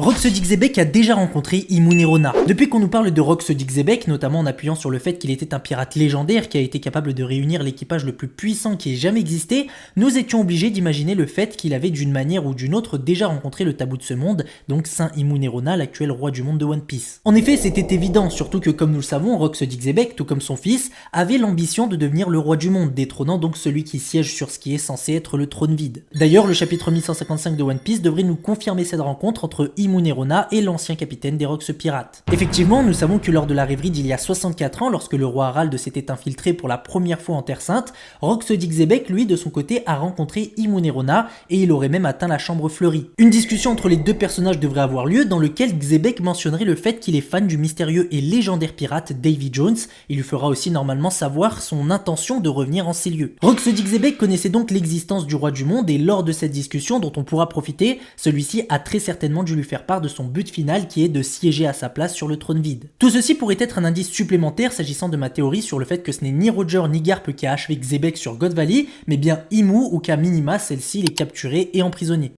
Roxxxyzebek a déjà rencontré Imunerona. Depuis qu'on nous parle de Roxxxyzebek, notamment en appuyant sur le fait qu'il était un pirate légendaire qui a été capable de réunir l'équipage le plus puissant qui ait jamais existé, nous étions obligés d'imaginer le fait qu'il avait d'une manière ou d'une autre déjà rencontré le tabou de ce monde, donc Saint Imunerona, l'actuel roi du monde de One Piece. En effet, c'était évident, surtout que comme nous le savons, Roxxxyzebek, tout comme son fils, avait l'ambition de devenir le roi du monde, détrônant donc celui qui siège sur ce qui est censé être le trône vide. D'ailleurs, le chapitre 1155 de One Piece devrait nous confirmer cette rencontre entre Imunerona et l'ancien capitaine des Rox Pirates. Effectivement, nous savons que lors de la rêverie d'il y a 64 ans, lorsque le roi Harald s'était infiltré pour la première fois en Terre Sainte, Roxxxyzebek, lui, de son côté, a rencontré Imunerona et il aurait même atteint la chambre fleurie. Une discussion entre les deux personnages devrait avoir lieu dans lequel Xebec mentionnerait le fait qu'il est fan du mystérieux et légendaire pirate Davy Jones. Il lui fera aussi normalement savoir son intention de revenir en ces lieux. Roxxxyzebek connaissait donc l'existence du roi du monde et lors de cette discussion dont on pourra profiter, celui-ci a très certainement dû lui faire part de son but final qui est de siéger à sa place sur le trône vide. Tout ceci pourrait être un indice supplémentaire s'agissant de ma théorie sur le fait que ce n'est ni Roger ni Garp qui a achevé Xebec sur God Valley, mais bien Imu ou qu'à minima celle-ci l'ait capturé et emprisonné.